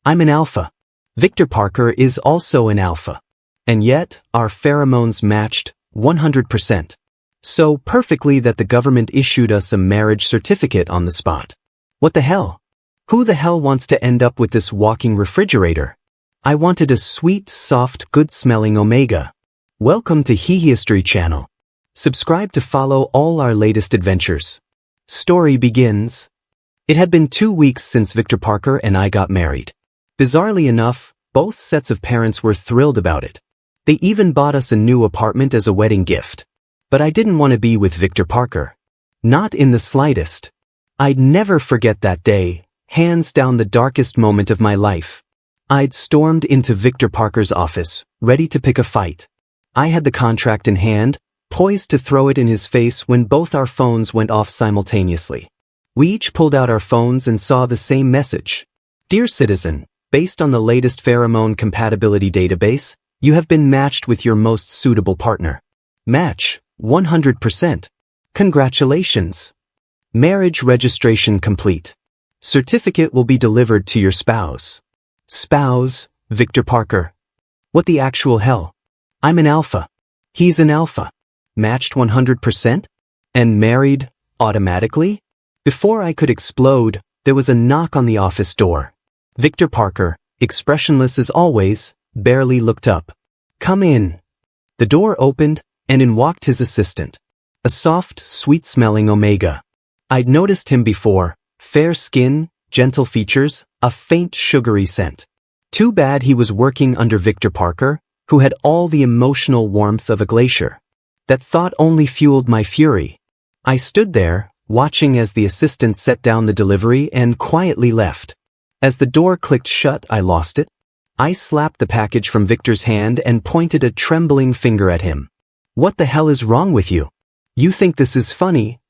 I'm an alpha. Victor Parker is also an alpha. And yet, our pheromones matched 100%. So perfectly that the government issued us a marriage certificate on the spot. What the hell? Who the hell wants to end up with this walking refrigerator? I wanted a sweet, soft, good-smelling omega. Welcome to He History Channel. Subscribe to follow all our latest adventures. Story begins. It had been 2 weeks since Victor Parker and I got married. Bizarrely enough, both sets of parents were thrilled about it. They even bought us a new apartment as a wedding gift. But I didn't want to be with Victor Parker. Not in the slightest. I'd never forget that day, hands down the darkest moment of my life. I'd stormed into Victor Parker's office, ready to pick a fight. I had the contract in hand, poised to throw it in his face when both our phones went off simultaneously. We each pulled out our phones and saw the same message. Dear citizen, based on the latest pheromone compatibility database, you have been matched with your most suitable partner. Match 100%. Congratulations. Marriage registration complete. Certificate will be delivered to your spouse. Spouse, Victor Parker. What the actual hell? I'm an alpha. He's an alpha. Matched 100%? And married, automatically? Before I could explode, there was a knock on the office door. Victor Parker, expressionless as always, barely looked up. Come in. The door opened, and in walked his assistant. A soft, sweet-smelling omega. I'd noticed him before, fair skin, gentle features, a faint sugary scent. Too bad he was working under Victor Parker, who had all the emotional warmth of a glacier. That thought only fueled my fury. I stood there, watching as the assistant set down the delivery and quietly left. As the door clicked shut, I lost it. I slapped the package from Victor's hand and pointed a trembling finger at him. What the hell is wrong with you? You think this is funny?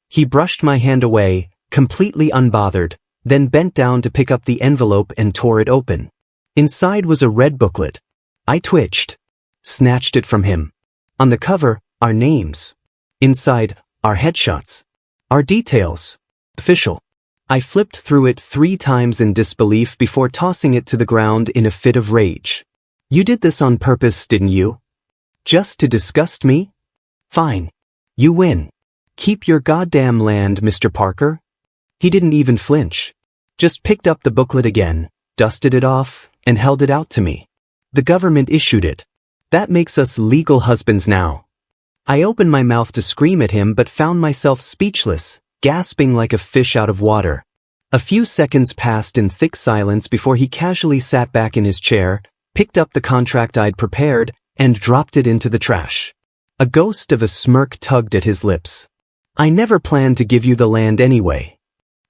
He brushed my hand away, completely unbothered, then bent down to pick up the envelope and tore it open. Inside was a red booklet. I twitched. Snatched it from him. On the cover, our names. Inside, our headshots. Our details. Official. I flipped through it 3 times in disbelief before tossing it to the ground in a fit of rage. You did this on purpose, didn't you? Just to disgust me? Fine. You win. Keep your goddamn land, Mr. Parker. He didn't even flinch. Just picked up the booklet again, dusted it off, and held it out to me. The government issued it. That makes us legal husbands now. I opened my mouth to scream at him but found myself speechless, gasping like a fish out of water. A few seconds passed in thick silence before he casually sat back in his chair, picked up the contract I'd prepared, and dropped it into the trash. A ghost of a smirk tugged at his lips. I never planned to give you the land anyway.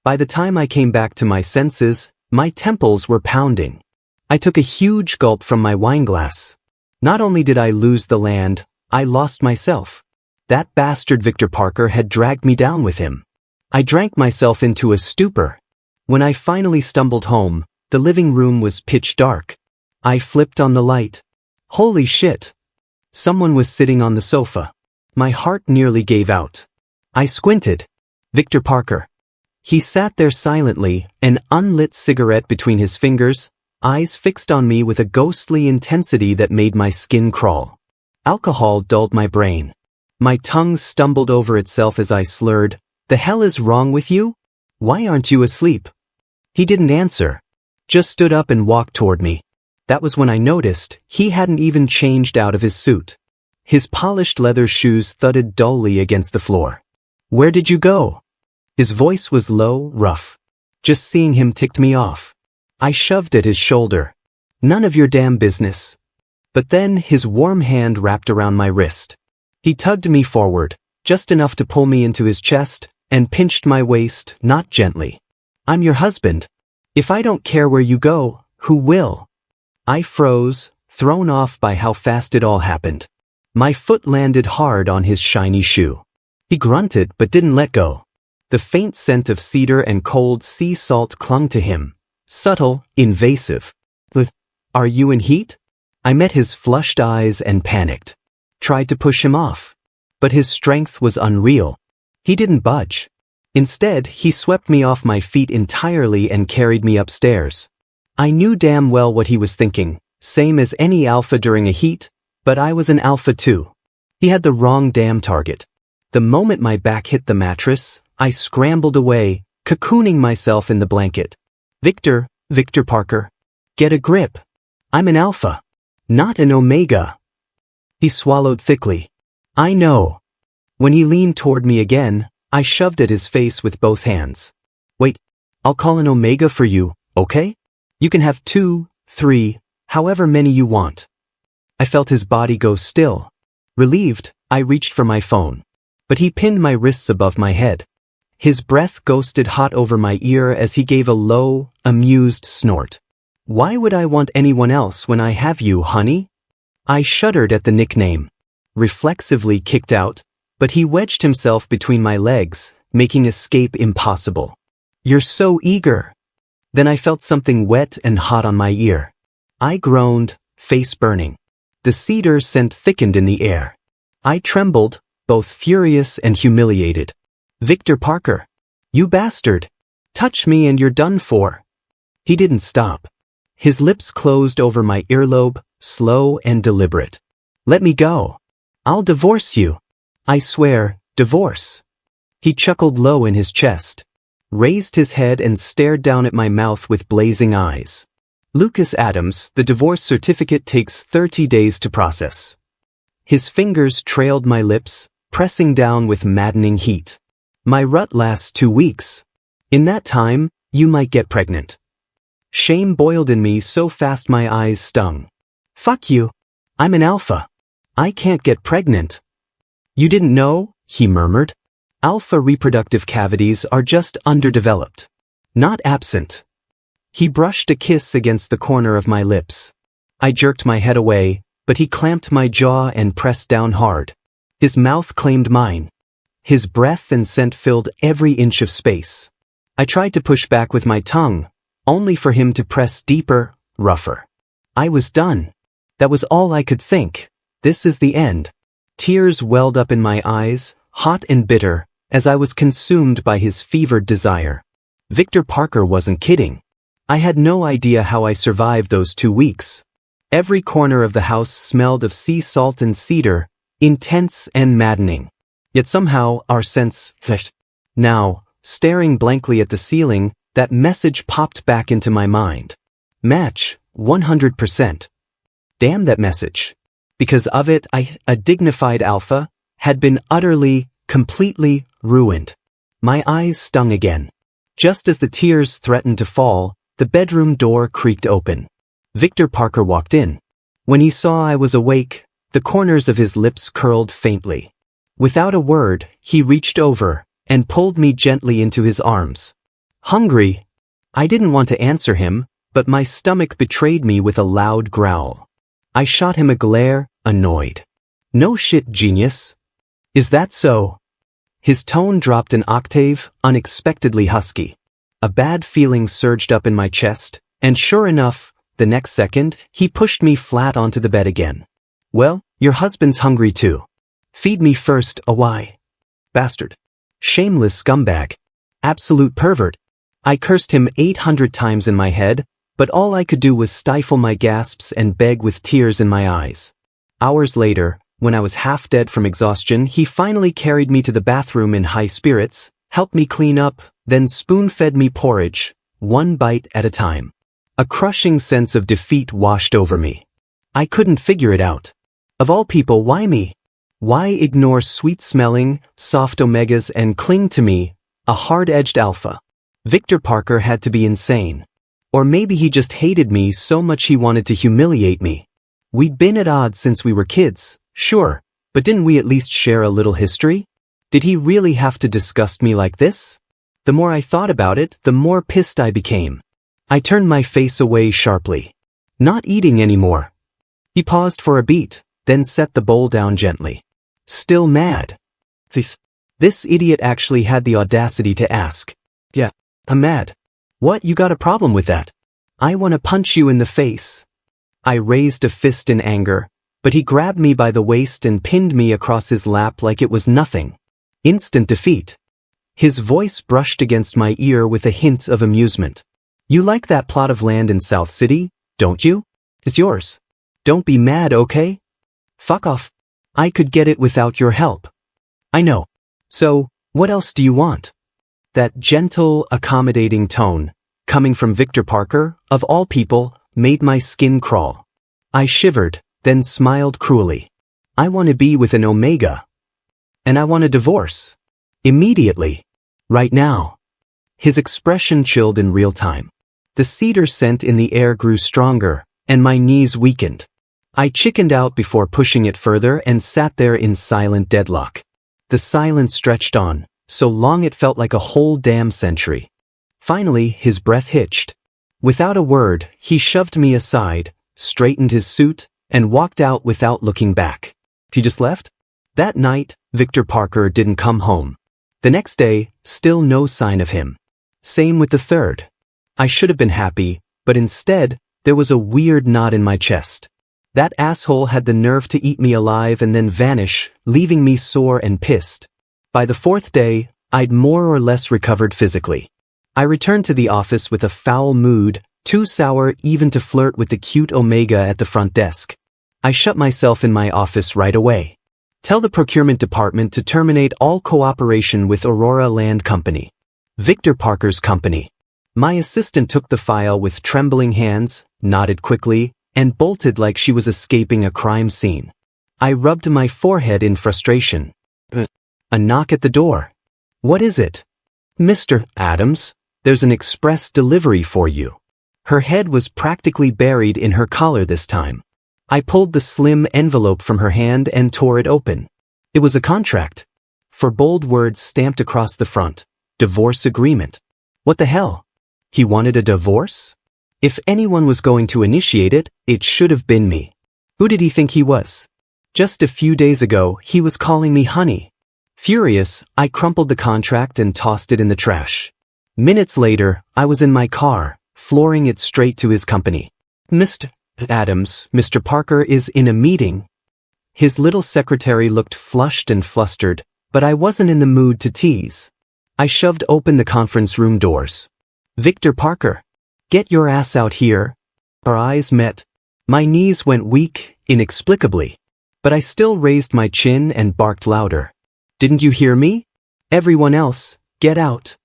By the time I came back to my senses, my temples were pounding. I took a huge gulp from my wineglass. Not only did I lose the land, I lost myself. That bastard Victor Parker had dragged me down with him. I drank myself into a stupor. When I finally stumbled home, the living room was pitch dark. I flipped on the light. Holy shit! Someone was sitting on the sofa. My heart nearly gave out. I squinted. Victor Parker. He sat there silently, an unlit cigarette between his fingers, eyes fixed on me with a ghostly intensity that made my skin crawl. Alcohol dulled my brain. My tongue stumbled over itself as I slurred, "The hell is wrong with you? Why aren't you asleep?" He didn't answer. Just stood up and walked toward me. That was when I noticed he hadn't even changed out of his suit. His polished leather shoes thudded dully against the floor. "Where did you go?" His voice was low, rough. Just seeing him ticked me off. I shoved at his shoulder. "None of your damn business." But then his warm hand wrapped around my wrist. He tugged me forward, just enough to pull me into his chest, and pinched my waist, not gently. "I'm your husband. If I don't care where you go, who will?" I froze, thrown off by how fast it all happened. My foot landed hard on his shiny shoe. He grunted but didn't let go. The faint scent of cedar and cold sea salt clung to him. Subtle, invasive. "But are you in heat?" I met his flushed eyes and panicked. Tried to push him off. But his strength was unreal. He didn't budge. Instead, he swept me off my feet entirely and carried me upstairs. I knew damn well what he was thinking, same as any alpha during a heat, but I was an alpha too. He had the wrong damn target. The moment my back hit the mattress, I scrambled away, cocooning myself in the blanket. Victor Parker. Get a grip. I'm an alpha, not an omega. He swallowed thickly. I know. When he leaned toward me again, I shoved at his face with both hands. Wait, I'll call an omega for you, okay? You can have 2, 3, however many you want. I felt his body go still. Relieved, I reached for my phone. But he pinned my wrists above my head. His breath ghosted hot over my ear as he gave a low, amused snort. Why would I want anyone else when I have you, honey? I shuddered at the nickname. Reflexively kicked out, but he wedged himself between my legs, making escape impossible. You're so eager. Then I felt something wet and hot on my ear. I groaned, face burning. The cedar scent thickened in the air. I trembled, both furious and humiliated. Victor Parker. You bastard. Touch me and you're done for. He didn't stop. His lips closed over my earlobe, slow and deliberate. Let me go. I'll divorce you. I swear, divorce. He chuckled low in his chest, raised his head and stared down at my mouth with blazing eyes. Lucas Adams, the divorce certificate takes 30 days to process. His fingers trailed my lips, pressing down with maddening heat. My rut lasts 2 weeks. In that time, you might get pregnant. Shame boiled in me so fast my eyes stung. Fuck you. I'm an alpha. I can't get pregnant. You didn't know? He murmured. Alpha reproductive cavities are just underdeveloped, not absent. He brushed a kiss against the corner of my lips. I jerked my head away, but he clamped my jaw and pressed down hard. His mouth claimed mine. His breath and scent filled every inch of space. I tried to push back with my tongue, only for him to press deeper, rougher. I was done. That was all I could think. This is the end. Tears welled up in my eyes, hot and bitter, as I was consumed by his fevered desire. Victor Parker wasn't kidding. I had no idea how I survived those 2 weeks. Every corner of the house smelled of sea salt and cedar, intense and maddening. Yet somehow our sense flashed. Now, staring blankly at the ceiling, that message popped back into my mind. Match, 100%. Damn that message. Because of it, a dignified alpha, had been utterly, completely ruined. My eyes stung again. Just as the tears threatened to fall, the bedroom door creaked open. Victor Parker walked in. When he saw I was awake, the corners of his lips curled faintly. Without a word, he reached over and pulled me gently into his arms. Hungry? I didn't want to answer him, but my stomach betrayed me with a loud growl. I shot him a glare, annoyed. No shit, genius. Is that so? His tone dropped an octave, unexpectedly husky. A bad feeling surged up in my chest, and sure enough, the next second, he pushed me flat onto the bed again. Well, your husband's hungry too. Feed me first, a why? Bastard. Shameless scumbag. Absolute pervert. I cursed him 800 times in my head, but all I could do was stifle my gasps and beg with tears in my eyes. Hours later, when I was half dead from exhaustion, he finally carried me to the bathroom in high spirits, helped me clean up, then spoon-fed me porridge, one bite at a time. A crushing sense of defeat washed over me. I couldn't figure it out. Of all people, why me? Why ignore sweet-smelling, soft omegas and cling to me, a hard-edged alpha? Victor Parker had to be insane. Or maybe he just hated me so much he wanted to humiliate me. We'd been at odds since we were kids, sure, but didn't we at least share a little history? Did he really have to disgust me like this? The more I thought about it, the more pissed I became. I turned my face away sharply. Not eating anymore. He paused for a beat, then set the bowl down gently. Still mad? This idiot actually had the audacity to ask. Yeah, I'm mad. What, you got a problem with that? I want to punch you in the face. I raised a fist in anger, but he grabbed me by the waist and pinned me across his lap like it was nothing. Instant defeat. His voice brushed against my ear with a hint of amusement. You like that plot of land in South City, don't you? It's yours. Don't be mad, okay? Fuck off. I could get it without your help. I know. So, what else do you want? That gentle, accommodating tone, coming from Victor Parker, of all people, made my skin crawl. I shivered, then smiled cruelly. I want to be with an Omega. And I want a divorce. Immediately. Right now. His expression chilled in real time. The cedar scent in the air grew stronger, and my knees weakened. I chickened out before pushing it further and sat there in silent deadlock. The silence stretched on, so long it felt like a whole damn century. Finally, his breath hitched. Without a word, he shoved me aside, straightened his suit, and walked out without looking back. He just left? That night, Victor Parker didn't come home. The next day, still no sign of him. Same with the third. I should have been happy, but instead, there was a weird knot in my chest. That asshole had the nerve to eat me alive and then vanish, leaving me sore and pissed. By the fourth day, I'd more or less recovered physically. I returned to the office with a foul mood, too sour even to flirt with the cute Omega at the front desk. I shut myself in my office right away. Tell the procurement department to terminate all cooperation with Aurora Land Company. Victor Parker's company. My assistant took the file with trembling hands, nodded quickly, and bolted like she was escaping a crime scene. I rubbed my forehead in frustration. A knock at the door. What is it? Mr. Adams, there's an express delivery for you. Her head was practically buried in her collar this time. I pulled the slim envelope from her hand and tore it open. It was a contract. For bold words stamped across the front. Divorce agreement. What the hell? He wanted a divorce? If anyone was going to initiate it, it should have been me. Who did he think he was? Just a few days ago, he was calling me honey. Furious, I crumpled the contract and tossed it in the trash. Minutes later, I was in my car, flooring it straight to his company. Mr. Adams, Mr. Parker is in a meeting. His little secretary looked flushed and flustered, but I wasn't in the mood to tease. I shoved open the conference room doors. Victor Parker, get your ass out here. Our eyes met. My knees went weak, inexplicably. But I still raised my chin and barked louder. Didn't you hear me? Everyone else, get out.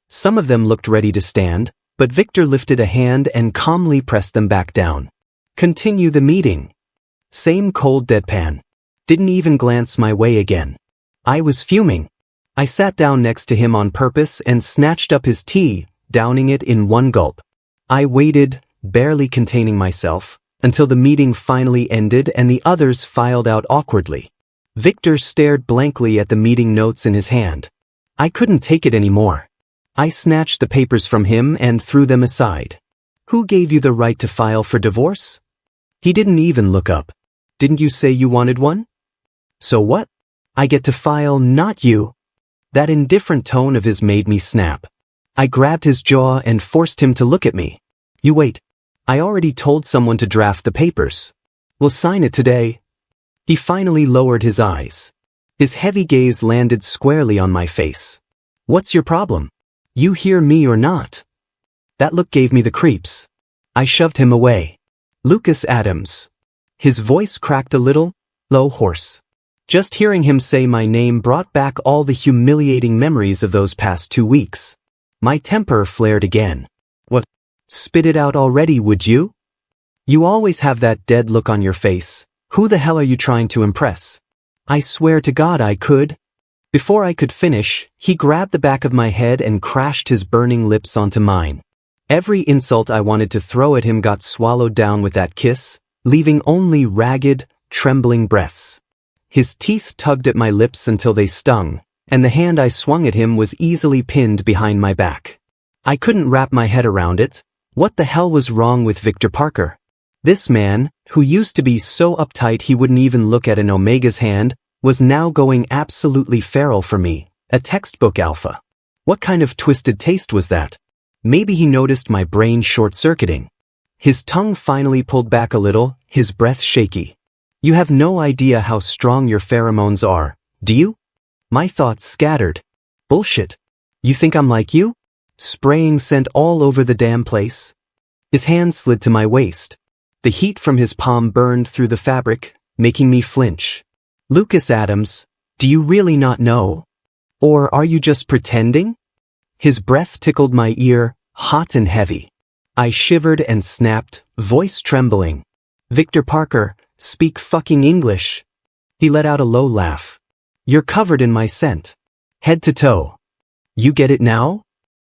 Some of them looked ready to stand, but Victor lifted a hand and calmly pressed them back down. Continue the meeting. Same cold deadpan. Didn't even glance my way again. I was fuming. I sat down next to him on purpose and snatched up his tea, downing it in one gulp. I waited, barely containing myself, until the meeting finally ended and the others filed out awkwardly. Victor stared blankly at the meeting notes in his hand. I couldn't take it anymore. I snatched the papers from him and threw them aside. Who gave you the right to file for divorce? He didn't even look up. Didn't you say you wanted one? So what? I get to file, not you. That indifferent tone of his made me snap. I grabbed his jaw and forced him to look at me. You wait. I already told someone to draft the papers. We'll sign it today. He finally lowered his eyes. His heavy gaze landed squarely on my face. What's your problem? You hear me or not? That look gave me the creeps. I shoved him away. Lucas Adams. His voice cracked a little, low, hoarse. Just hearing him say my name brought back all the humiliating memories of those past 2 weeks. My temper flared again. What? Spit it out already, would you? You always have that dead look on your face. Who the hell are you trying to impress? I swear to God I could. Before I could finish, he grabbed the back of my head and crashed his burning lips onto mine. Every insult I wanted to throw at him got swallowed down with that kiss, leaving only ragged, trembling breaths. His teeth tugged at my lips until they stung, and the hand I swung at him was easily pinned behind my back. I couldn't wrap my head around it. What the hell was wrong with Victor Parker? This man, who used to be so uptight he wouldn't even look at an Omega's hand, was now going absolutely feral for me, a textbook alpha. What kind of twisted taste was that? Maybe he noticed my brain short-circuiting. His tongue finally pulled back a little, his breath shaky. You have no idea how strong your pheromones are, do you? My thoughts scattered. Bullshit. You think I'm like you? spraying scent all over the damn place. His hand slid to my waist. The heat from his palm burned through the fabric, making me flinch. Lucas Adams, do you really not know? Or are you just pretending? His breath tickled my ear, hot and heavy. I shivered and snapped, voice trembling. Victor Parker, speak fucking English. He let out a low laugh. You're covered in my scent. Head to toe. You get it now?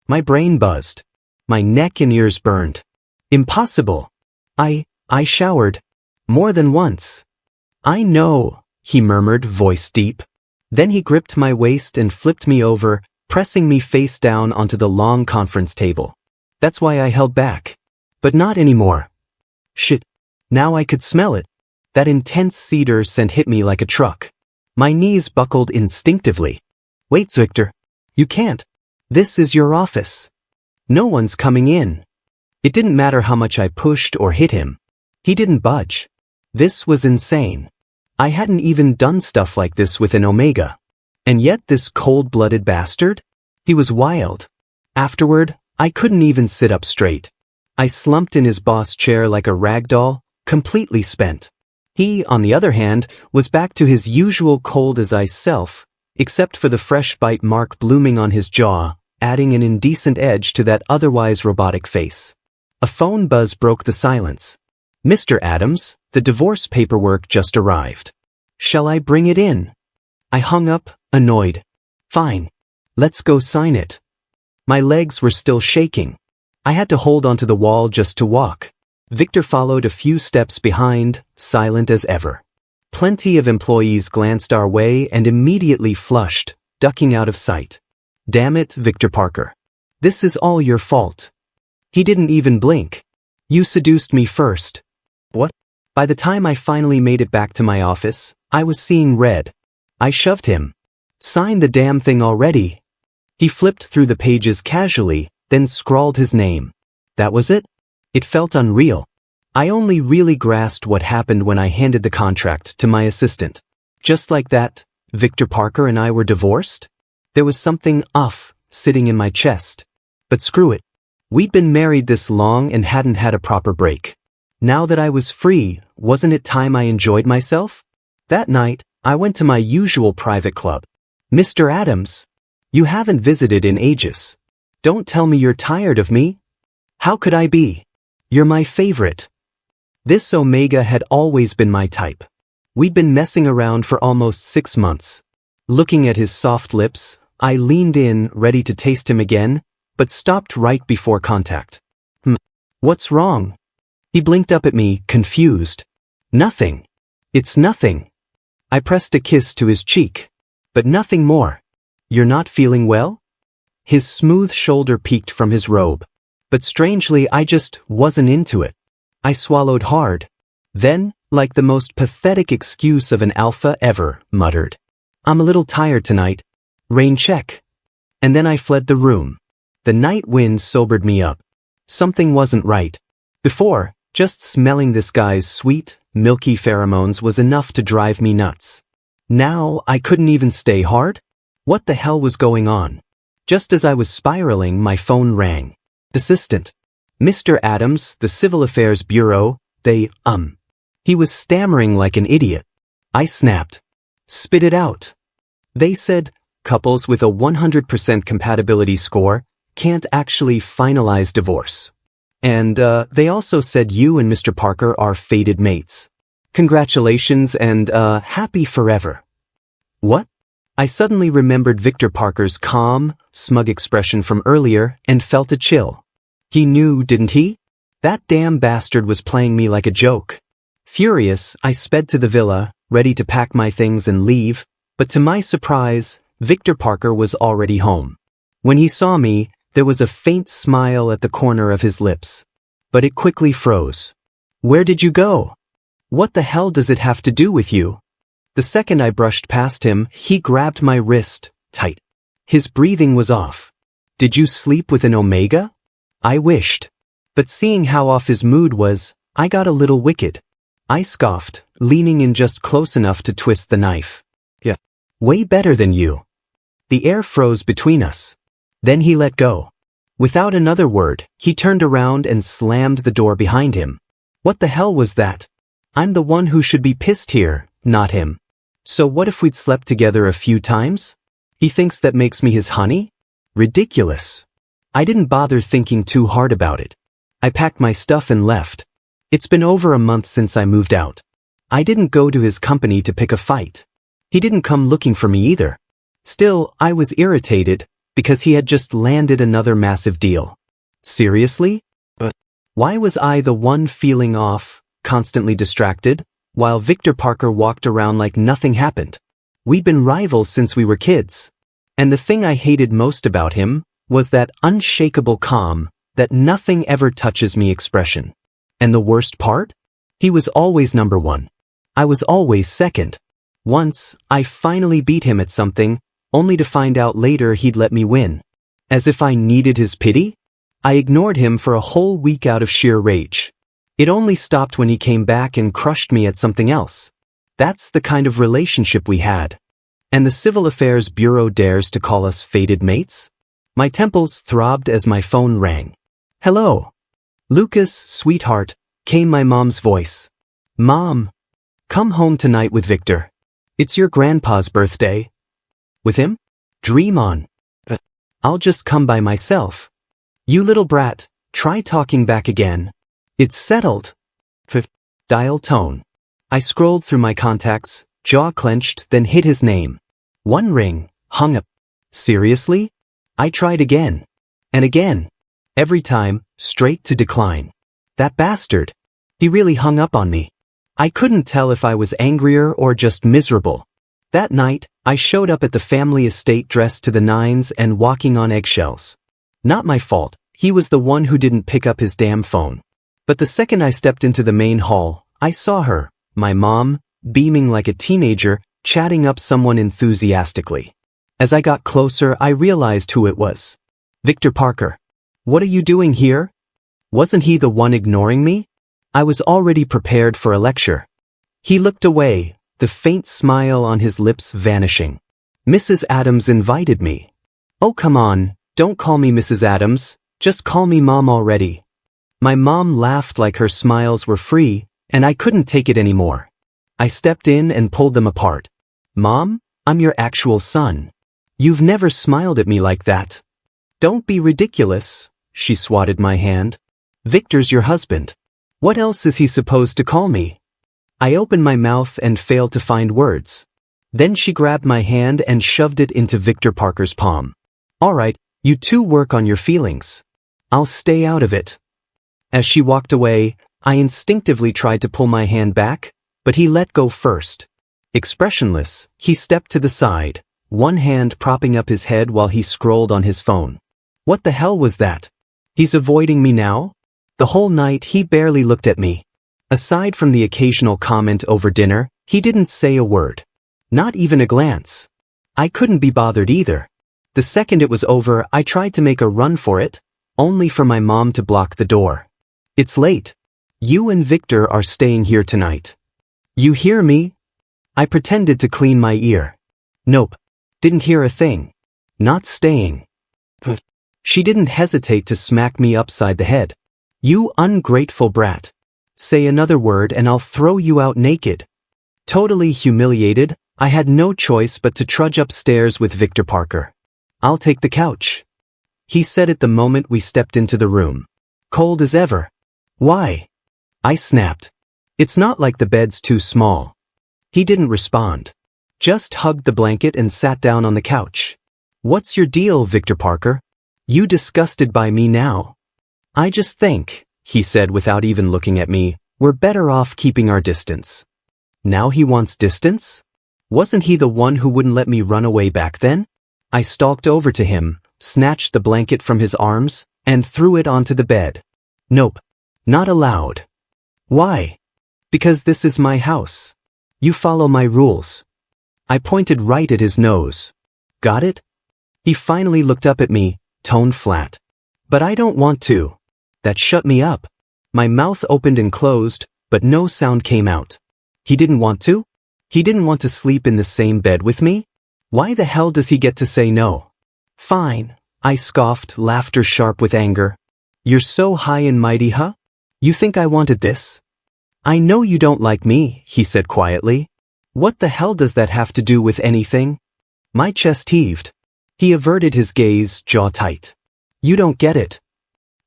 My brain buzzed. My neck and ears burned. Impossible. I showered. More than once. I know, he murmured, voice deep. Then he gripped my waist and flipped me over, pressing me face down onto the long conference table. That's why I held back. But not anymore. Shit. Now I could smell it. That intense cedar scent hit me like a truck. My knees buckled instinctively. Wait, Victor. You can't. This is your office. No one's coming in. It didn't matter how much I pushed or hit him. He didn't budge. This was insane. I hadn't even done stuff like this with an Omega. And yet this cold-blooded bastard? He was wild. Afterward, I couldn't even sit up straight. I slumped in his boss chair like a rag doll, completely spent. He, on the other hand, was back to his usual cold-as-ice self, except for the fresh bite mark blooming on his jaw, adding an indecent edge to that otherwise robotic face. A phone buzz broke the silence. Mr. Adams, the divorce paperwork just arrived. Shall I bring it in? I hung up, annoyed. Fine. Let's go sign it. My legs were still shaking. I had to hold onto the wall just to walk. Victor followed a few steps behind, silent as ever. Plenty of employees glanced our way and immediately flushed, ducking out of sight. Damn it, Victor Parker. This is all your fault. He didn't even blink. You seduced me first. What? By the time I finally made it back to my office, I was seeing red. I shoved him. Sign the damn thing already. He flipped through the pages casually, then scrawled his name. That was it? It felt unreal. I only really grasped what happened when I handed the contract to my assistant. Just like that, Victor Parker and I were divorced? There was something off, sitting in my chest. But screw it. We'd been married this long and hadn't had a proper break. Now that I was free, wasn't it time I enjoyed myself? That night, I went to my usual private club. Mr. Adams, you haven't visited in ages. Don't tell me you're tired of me. How could I be? You're my favorite. This Omega had always been my type. We'd been messing around for almost 6 months. Looking at his soft lips, I leaned in, ready to taste him again, but stopped right before contact. What's wrong? He blinked up at me, confused. Nothing. It's nothing. I pressed a kiss to his cheek. But nothing more. You're not feeling well? His smooth shoulder peeked from his robe. But strangely, I just wasn't into it. I swallowed hard. Then, like the most pathetic excuse of an alpha ever, muttered. I'm a little tired tonight. Rain check. And then I fled the room. The night wind sobered me up. Something wasn't right. Before, just smelling this guy's sweet, milky pheromones was enough to drive me nuts. Now, I couldn't even stay hard? What the hell was going on? Just as I was spiraling, my phone rang. Assistant. Mr. Adams, the Civil Affairs Bureau, He was stammering like an idiot. I snapped. Spit it out. They said, couples with a 100% compatibility score can't actually finalize divorce. And, they also said you and Mr. Parker are fated mates. Congratulations and, happy forever. What? I suddenly remembered Victor Parker's calm, smug expression from earlier and felt a chill. He knew, didn't he? That damn bastard was playing me like a joke. Furious, I sped to the villa, ready to pack my things and leave, but to my surprise, Victor Parker was already home. When he saw me, there was a faint smile at the corner of his lips. But it quickly froze. Where did you go? What the hell does it have to do with you? The second I brushed past him, he grabbed my wrist, tight. His breathing was off. Did you sleep with an Omega? I wished. But seeing how off his mood was, I got a little wicked. I scoffed, leaning in just close enough to twist the knife. Yeah. Way better than you. The air froze between us. Then he let go. Without another word, he turned around and slammed the door behind him. What the hell was that? I'm the one who should be pissed here, not him. So what if we'd slept together a few times? He thinks that makes me his honey? Ridiculous. I didn't bother thinking too hard about it. I packed my stuff and left. It's been over a month since I moved out. I didn't go to his company to pick a fight. He didn't come looking for me either. Still, I was irritated because he had just landed another massive deal. Seriously? But why was I the one feeling off, constantly distracted, while Victor Parker walked around like nothing happened? We'd been rivals since we were kids. And the thing I hated most about him was that unshakable calm, that nothing ever touches me expression. And the worst part? He was always number one. I was always second. Once, I finally beat him at something, only to find out later he'd let me win. As if I needed his pity? I ignored him for a whole week out of sheer rage. It only stopped when he came back and crushed me at something else. That's the kind of relationship we had. And the Civil Affairs Bureau dares to call us fated mates? My temples throbbed as my phone rang. Hello. Lucas, sweetheart, came my mom's voice. Mom. Come home tonight with Victor. It's your grandpa's birthday. With him? Dream on. I'll just come by myself. You little brat, try talking back again. It's settled. Dial tone. I scrolled through my contacts, jaw clenched, then hit his name. One ring, hung up. Seriously? I tried again. And again. Every time, straight to decline. That bastard. He really hung up on me. I couldn't tell if I was angrier or just miserable. That night, I showed up at the family estate dressed to the nines and walking on eggshells. Not my fault, he was the one who didn't pick up his damn phone. But the second I stepped into the main hall, I saw her, my mom, beaming like a teenager, chatting up someone enthusiastically. As I got closer, I realized who it was. Victor Parker. What are you doing here? Wasn't he the one ignoring me? I was already prepared for a lecture. He looked away, the faint smile on his lips vanishing. Mrs. Adams invited me. Oh, come on, don't call me Mrs. Adams, just call me Mom already. My mom laughed like her smiles were free, and I couldn't take it anymore. I stepped in and pulled them apart. Mom, I'm your actual son. You've never smiled at me like that. Don't be ridiculous, she swatted my hand. Victor's your husband. What else is he supposed to call me? I opened my mouth and failed to find words. Then she grabbed my hand and shoved it into Victor Parker's palm. All right, you two work on your feelings. I'll stay out of it. As she walked away, I instinctively tried to pull my hand back, but he let go first. Expressionless, he stepped to the side, one hand propping up his head while he scrolled on his phone. What the hell was that? He's avoiding me now? The whole night he barely looked at me. Aside from the occasional comment over dinner, he didn't say a word. Not even a glance. I couldn't be bothered either. The second it was over, I tried to make a run for it, only for my mom to block the door. It's late. You and Victor are staying here tonight. You hear me? I pretended to clean my ear. Nope. Didn't hear a thing. Not staying. She didn't hesitate to smack me upside the head. You ungrateful brat. Say another word and I'll throw you out naked. Totally humiliated, I had no choice but to trudge upstairs with Victor Parker. I'll take the couch. He said it the moment we stepped into the room. Cold as ever. Why? I snapped. It's not like the bed's too small. He didn't respond. Just hugged the blanket and sat down on the couch. What's your deal, Victor Parker? You disgusted by me now? I just think, he said without even looking at me, we're better off keeping our distance. Now he wants distance? Wasn't he the one who wouldn't let me run away back then? I stalked over to him, snatched the blanket from his arms, and threw it onto the bed. Nope. Not allowed. Why? Because this is my house. You follow my rules. I pointed right at his nose. Got it? He finally looked up at me, tone flat. But I don't want to. That shut me up. My mouth opened and closed, but no sound came out. He didn't want to? He didn't want to sleep in the same bed with me? Why the hell does he get to say no? Fine, I scoffed, laughter sharp with anger. You're so high and mighty, huh? You think I wanted this? I know you don't like me, he said quietly. What the hell does that have to do with anything? My chest heaved. He averted his gaze, jaw tight. You don't get it.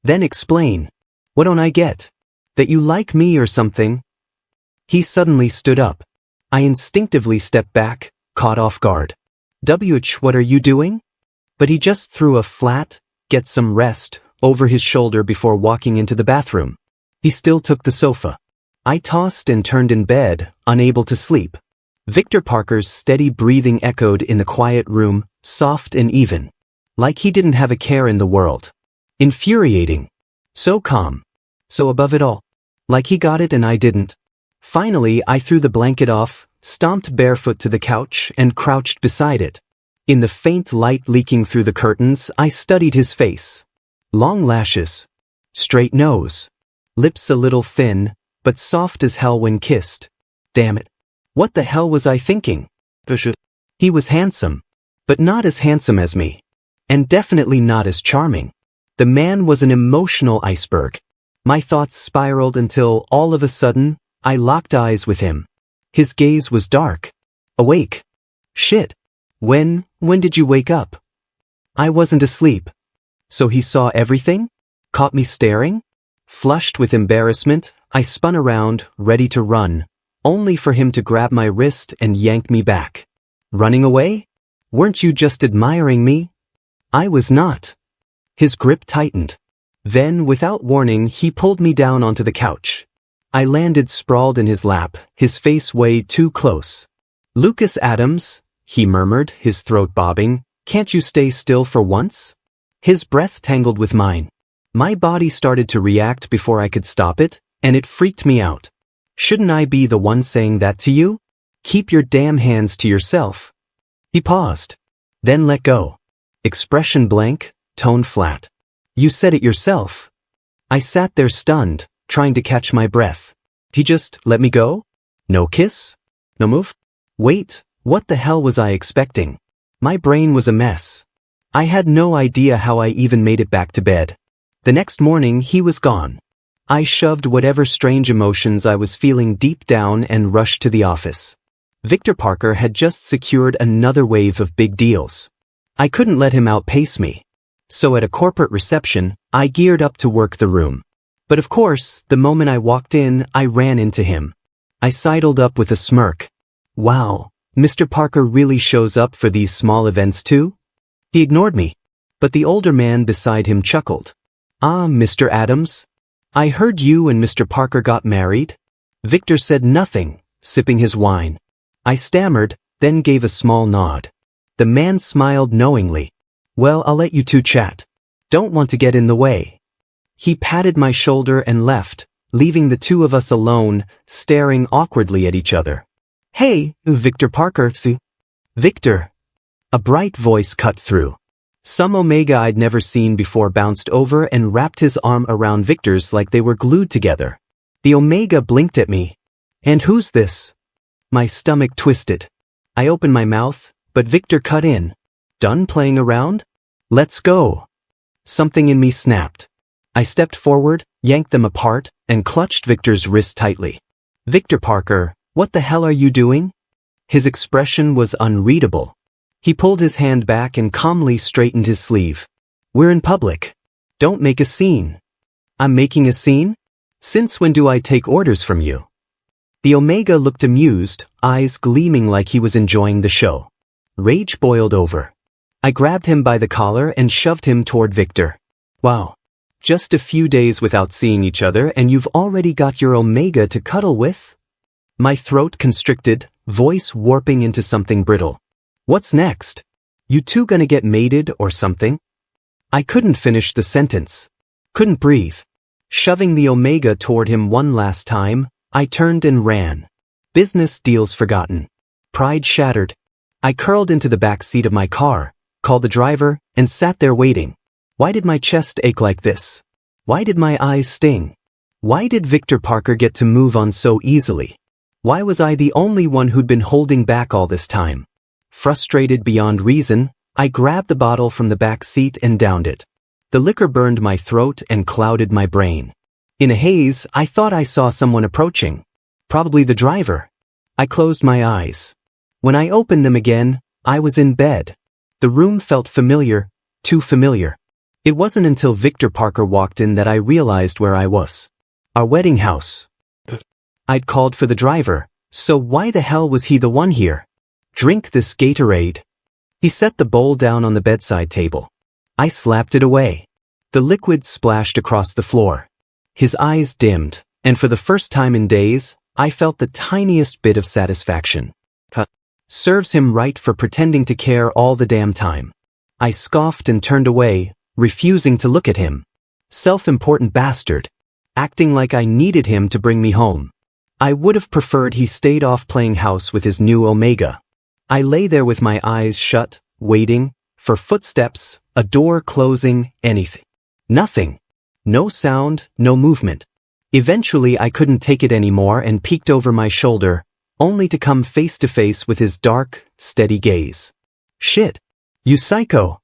Then explain. What don't I get? That you like me or something? He suddenly stood up. I instinctively stepped back, caught off guard. What are you doing? But he just threw a flat, get some rest, over his shoulder before walking into the bathroom. He still took the sofa. I tossed and turned in bed, unable to sleep. Victor Parker's steady breathing echoed in the quiet room, soft and even. Like he didn't have a care in the world. Infuriating. So calm. So above it all. Like he got it and I didn't. Finally, I threw the blanket off, stomped barefoot to the couch, and crouched beside it. In the faint light leaking through the curtains, I studied his face. Long lashes. Straight nose. Lips a little thin, but soft as hell when kissed. Damn it. What the hell was I thinking? He was handsome. But not as handsome as me. And definitely not as charming. The man was an emotional iceberg. My thoughts spiraled until, all of a sudden, I locked eyes with him. His gaze was dark. Awake. Shit. When did you wake up? I wasn't asleep. So he saw everything? Caught me staring? Flushed with embarrassment, I spun around, ready to run, only for him to grab my wrist and yank me back. Running away? Weren't you just admiring me? I was not. His grip tightened. Then, without warning, he pulled me down onto the couch. I landed sprawled in his lap, his face way too close. Lucas Adams, he murmured, his throat bobbing, can't you stay still for once? His breath tangled with mine. My body started to react before I could stop it, and it freaked me out. Shouldn't I be the one saying that to you? Keep your damn hands to yourself. He paused. Then let go. Expression blank, tone flat. You said it yourself. I sat there stunned, trying to catch my breath. He just let me go? No kiss? No move? Wait, what the hell was I expecting? My brain was a mess. I had no idea how I even made it back to bed. The next morning he was gone. I shoved whatever strange emotions I was feeling deep down and rushed to the office. Victor Parker had just secured another wave of big deals. I couldn't let him outpace me. So at a corporate reception, I geared up to work the room. But of course, the moment I walked in, I ran into him. I sidled up with a smirk. Wow, Mr. Parker really shows up for these small events too? He ignored me. But the older man beside him chuckled. Ah, Mr. Adams? I heard you and Mr. Parker got married? Victor said nothing, sipping his wine. I stammered, then gave a small nod. The man smiled knowingly. Well, I'll let you two chat. Don't want to get in the way. He patted my shoulder and left, leaving the two of us alone, staring awkwardly at each other. Hey, Victor Parker. Victor. A bright voice cut through. Some Omega I'd never seen before bounced over and wrapped his arm around Victor's like they were glued together. The Omega blinked at me. And who's this? My stomach twisted. I opened my mouth, but Victor cut in. Done playing around? Let's go. Something in me snapped. I stepped forward, yanked them apart, and clutched Victor's wrist tightly. Victor Parker, what the hell are you doing? His expression was unreadable. He pulled his hand back and calmly straightened his sleeve. We're in public. Don't make a scene. I'm making a scene? Since when do I take orders from you? The Omega looked amused, eyes gleaming like he was enjoying the show. Rage boiled over. I grabbed him by the collar and shoved him toward Victor. Wow. Just a few days without seeing each other and you've already got your Omega to cuddle with? My throat constricted, voice warping into something brittle. What's next? You two gonna get mated or something? I couldn't finish the sentence. Couldn't breathe. Shoving the Omega toward him one last time, I turned and ran. Business deals forgotten. Pride shattered. I curled into the back seat of my car, called the driver, and sat there waiting. Why did my chest ache like this? Why did my eyes sting? Why did Victor Parker get to move on so easily? Why was I the only one who'd been holding back all this time? Frustrated beyond reason, I grabbed the bottle from the back seat and downed it. The liquor burned my throat and clouded my brain. In a haze, I thought I saw someone approaching. Probably the driver. I closed my eyes. When I opened them again, I was in bed. The room felt familiar, too familiar. It wasn't until Victor Parker walked in that I realized where I was. Our wedding house. I'd called for the driver, so why the hell was he the one here? Drink this Gatorade. He set the bowl down on the bedside table. I slapped it away. The liquid splashed across the floor. His eyes dimmed, and for the first time in days, I felt the tiniest bit of satisfaction. Serves him right for pretending to care all the damn time. I scoffed and turned away, refusing to look at him. Self-important bastard. Acting like I needed him to bring me home. I would have preferred he stayed off playing house with his new Omega. I lay there with my eyes shut, waiting, for footsteps, a door closing, anything. Nothing. No sound, no movement. Eventually I couldn't take it anymore and peeked over my shoulder, only to come face to face with his dark, steady gaze. Shit. You psycho.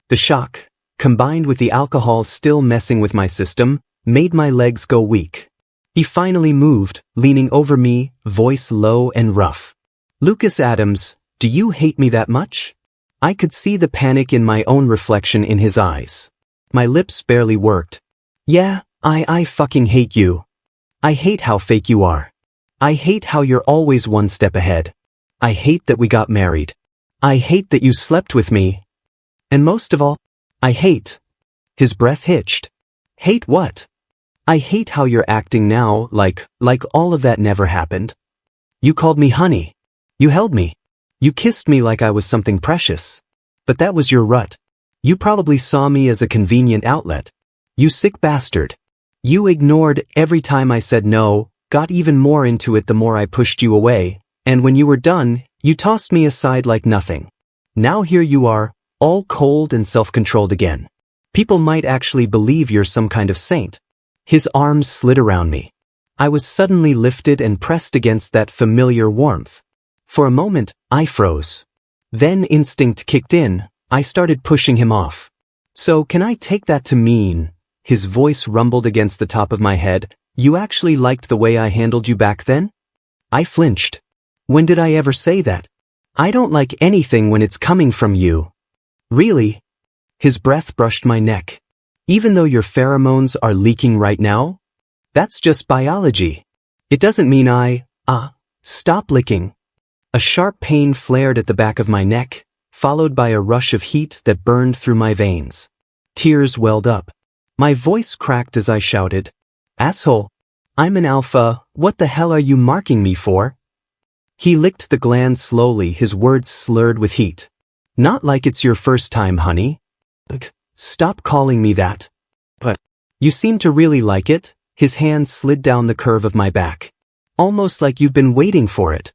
The shock, combined with the alcohol still messing with my system, made my legs go weak. He finally moved, leaning over me, voice low and rough. Lucas Adams, do you hate me that much? I could see the panic in my own reflection in his eyes. My lips barely worked. Yeah, I fucking hate you. I hate how fake you are. I hate how you're always one step ahead. I hate that we got married. I hate that you slept with me. And most of all, I hate. His breath hitched. Hate what? I hate how you're acting now, like all of that never happened. You called me honey. You held me. You kissed me like I was something precious. But that was your rut. You probably saw me as a convenient outlet. You sick bastard. You ignored every time I said no, got even more into it the more I pushed you away, and when you were done, you tossed me aside like nothing. Now here you are, all cold and self-controlled again. People might actually believe you're some kind of saint. His arms slid around me. I was suddenly lifted and pressed against that familiar warmth. For a moment, I froze. Then instinct kicked in, I started pushing him off. So can I take that to mean, his voice rumbled against the top of my head, you actually liked the way I handled you back then? I flinched. When did I ever say that? I don't like anything when it's coming from you. Really? His breath brushed my neck. Even though your pheromones are leaking right now? That's just biology. It doesn't mean stop licking. A sharp pain flared at the back of my neck, followed by a rush of heat that burned through my veins. Tears welled up. My voice cracked as I shouted, "Asshole! I'm an alpha, what the hell are you marking me for?" He licked the gland slowly, his words slurred with heat. "Not like it's your first time, honey. Stop calling me that." "But you seem to really like it." His hand slid down the curve of my back. "Almost like you've been waiting for it."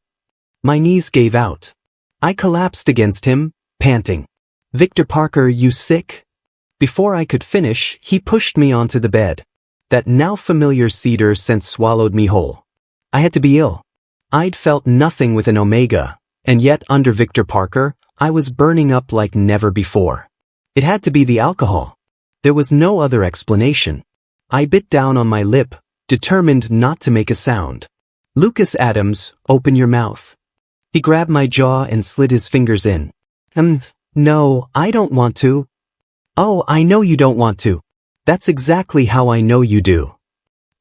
My knees gave out. I collapsed against him, panting. "Victor Parker, you sick?" Before I could finish, he pushed me onto the bed. That now familiar cedar scent swallowed me whole. I had to be ill. I'd felt nothing with an Omega, and yet under Victor Parker, I was burning up like never before. It had to be the alcohol. There was no other explanation. I bit down on my lip, determined not to make a sound. "Lucas Adams, open your mouth." He grabbed my jaw and slid his fingers in. No, I don't want to." "Oh, I know you don't want to. That's exactly how I know you do."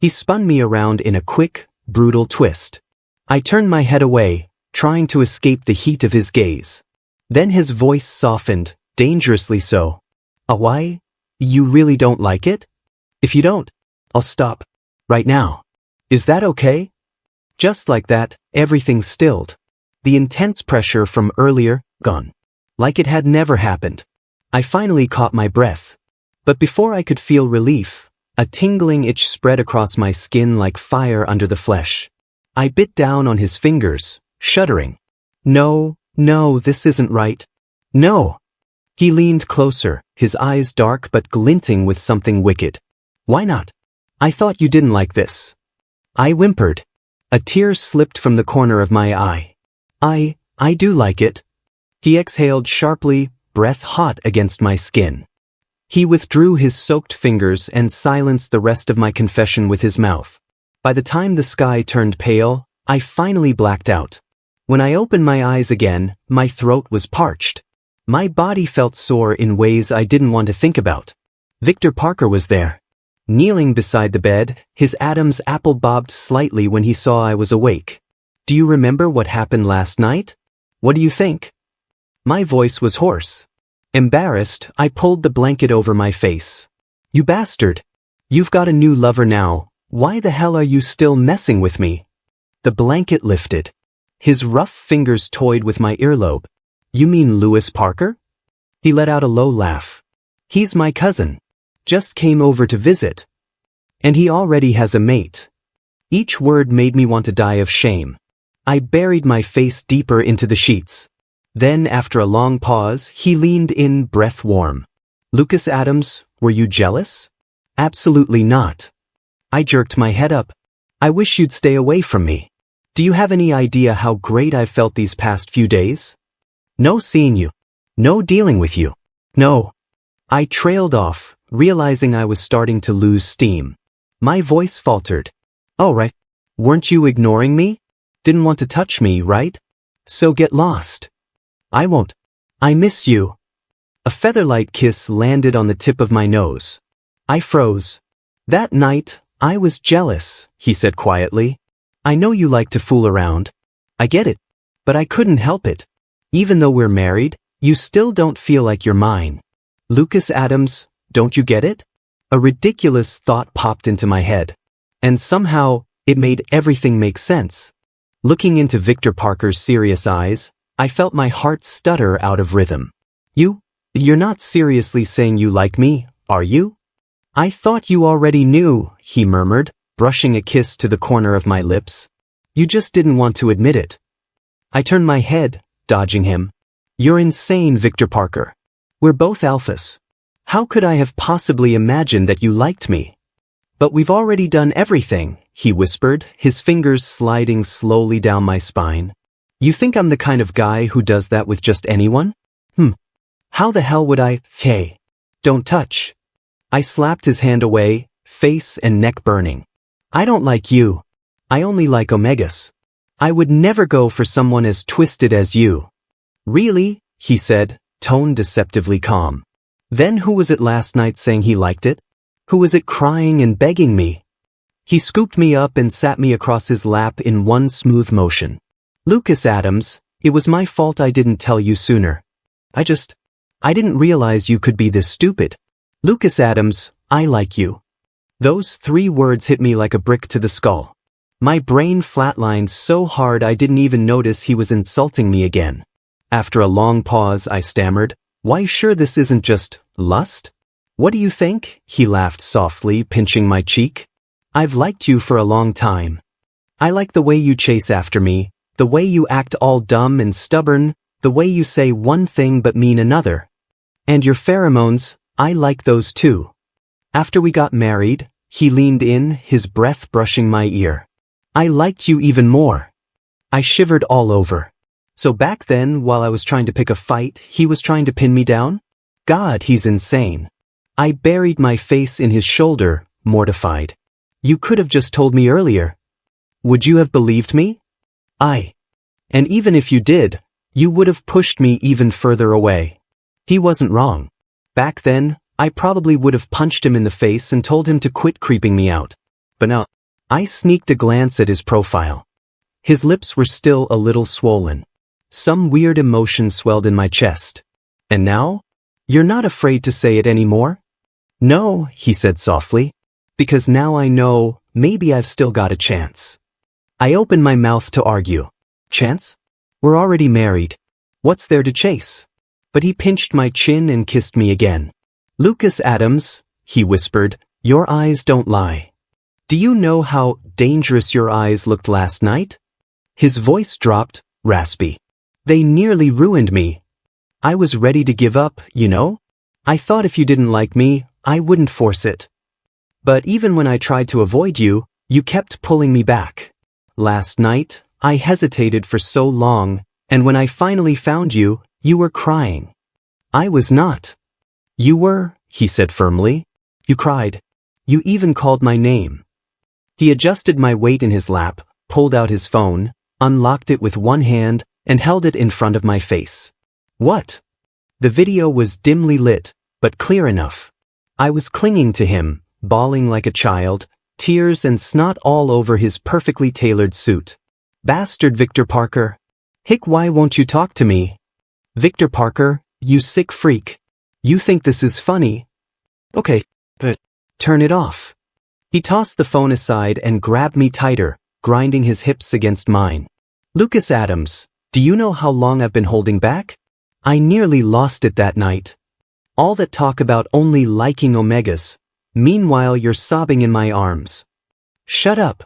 He spun me around in a quick, brutal twist. I turned my head away, trying to escape the heat of his gaze. Then his voice softened, dangerously so. "Why? You really don't like it? If you don't, I'll stop. Right now. Is that okay?" Just like that, everything stilled. The intense pressure from earlier, gone. Like it had never happened. I finally caught my breath. But before I could feel relief, a tingling itch spread across my skin like fire under the flesh. I bit down on his fingers, shuddering. No, this isn't right. No. He leaned closer, his eyes dark but glinting with something wicked. "Why not? I thought you didn't like this." I whimpered. A tear slipped from the corner of my eye. I do like it." He exhaled sharply, breath hot against my skin. He withdrew his soaked fingers and silenced the rest of my confession with his mouth. By the time the sky turned pale, I finally blacked out. When I opened my eyes again, my throat was parched. My body felt sore in ways I didn't want to think about. Victor Parker was there. Kneeling beside the bed, his Adam's apple bobbed slightly when he saw I was awake. "Do you remember what happened last night? What do you think?" My voice was hoarse. Embarrassed, I pulled the blanket over my face. "You bastard! You've got a new lover now. Why the hell are you still messing with me?" The blanket lifted. His rough fingers toyed with my earlobe. "You mean Lewis Parker?" He let out a low laugh. "He's my cousin. Just came over to visit. And he already has a mate." Each word made me want to die of shame. I buried my face deeper into the sheets. Then, after a long pause, he leaned in, breath warm. "Lucas Adams, were you jealous?" "Absolutely not." I jerked my head up. "I wish you'd stay away from me. Do you have any idea how great I've felt these past few days? No seeing you. No dealing with you. No." I trailed off, realizing I was starting to lose steam. My voice faltered. "Oh right. Weren't you ignoring me? Didn't want to touch me, right? So get lost." "I won't. I miss you." A featherlight kiss landed on the tip of my nose. I froze. "That night, I was jealous," he said quietly. "I know you like to fool around. I get it. But I couldn't help it. Even though we're married, you still don't feel like you're mine. Lucas Adams, don't you get it?" A ridiculous thought popped into my head. And somehow, it made everything make sense. Looking into Victor Parker's serious eyes, I felt my heart stutter out of rhythm. You're not seriously saying you like me, are you?" "I thought you already knew," he murmured, brushing a kiss to the corner of my lips. "You just didn't want to admit it." I turned my head, dodging him. "You're insane, Victor Parker. We're both alphas. How could I have possibly imagined that you liked me?" "But we've already done everything," he whispered, his fingers sliding slowly down my spine. "You think I'm the kind of guy who does that with just anyone? How the hell would I? Hey, don't touch." I slapped his hand away, face and neck burning. "I don't like you. I only like omegas. I would never go for someone as twisted as you." "Really?" he said, tone deceptively calm. "Then who was it last night saying he liked it? Who was it crying and begging me?" He scooped me up and sat me across his lap in one smooth motion. "Lucas Adams, it was my fault I didn't tell you sooner. I didn't realize you could be this stupid. Lucas Adams, I like you." Those 3 words hit me like a brick to the skull. My brain flatlined so hard I didn't even notice he was insulting me again. After a long pause, I stammered, "Why, sure this isn't just lust?" "What do you think?" He laughed softly, pinching my cheek. "I've liked you for a long time. I like the way you chase after me, the way you act all dumb and stubborn, the way you say one thing but mean another. And your pheromones, I like those too." After we got married, he leaned in, his breath brushing my ear. "I liked you even more." I shivered all over. So back then, while I was trying to pick a fight, he was trying to pin me down? God, he's insane. I buried my face in his shoulder, mortified. "You could have just told me earlier. Would you have believed me?" And even if you did, you would have pushed me even further away." He wasn't wrong. Back then, I probably would have punched him in the face and told him to quit creeping me out. But now, I sneaked a glance at his profile. His lips were still a little swollen. Some weird emotion swelled in my chest. "And now? You're not afraid to say it anymore?" "No," he said softly. "Because now I know, maybe I've still got a chance." I opened my mouth to argue. "Chance? We're already married. What's there to chase?" But he pinched my chin and kissed me again. "Lucas Adams," he whispered, "your eyes don't lie. Do you know how dangerous your eyes looked last night?" His voice dropped, raspy. "They nearly ruined me. I was ready to give up, you know? I thought if you didn't like me, I wouldn't force it. But even when I tried to avoid you, you kept pulling me back. Last night, I hesitated for so long, and when I finally found you, you were crying. I was not. You were, he said firmly. You cried. You even called my name. He adjusted my weight in his lap, pulled out his phone, unlocked it with one hand, and held it in front of my face. What? The video was dimly lit, but clear enough. I was clinging to him, bawling like a child, tears and snot all over his perfectly tailored suit. Bastard Victor Parker. Hick, why won't you talk to me? Victor Parker, you sick freak. You think this is funny? Okay, but turn it off. He tossed the phone aside and grabbed me tighter, grinding his hips against mine. Lucas Adams, do you know how long I've been holding back? I nearly lost it that night. All that talk about only liking omegas. Meanwhile, you're sobbing in my arms. Shut up.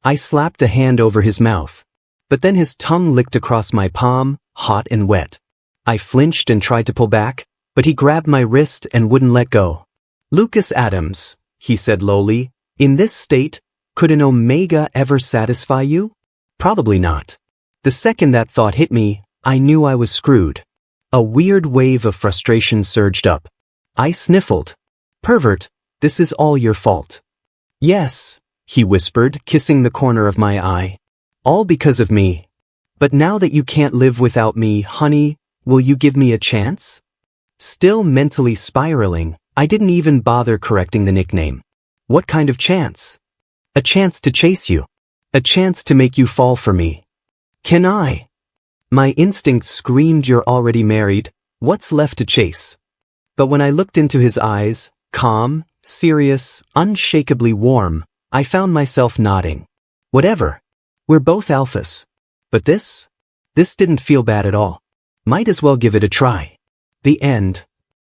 I slapped a hand over his mouth. But then his tongue licked across my palm, hot and wet. I flinched and tried to pull back, but he grabbed my wrist and wouldn't let go. Lucas Adams, he said lowly, in this state, could an omega ever satisfy you? Probably not. The second that thought hit me, I knew I was screwed. A weird wave of frustration surged up. I sniffled. Pervert, this is all your fault. Yes, he whispered, kissing the corner of my eye. All because of me. But now that you can't live without me, honey, will you give me a chance? Still mentally spiraling, I didn't even bother correcting the nickname. What kind of chance? A chance to chase you. A chance to make you fall for me. Can I? My instinct screamed, you're already married, what's left to chase? But when I looked into his eyes, calm, serious, unshakably warm, I found myself nodding. Whatever. We're both alphas. But this didn't feel bad at all. Might as well give it a try. The end.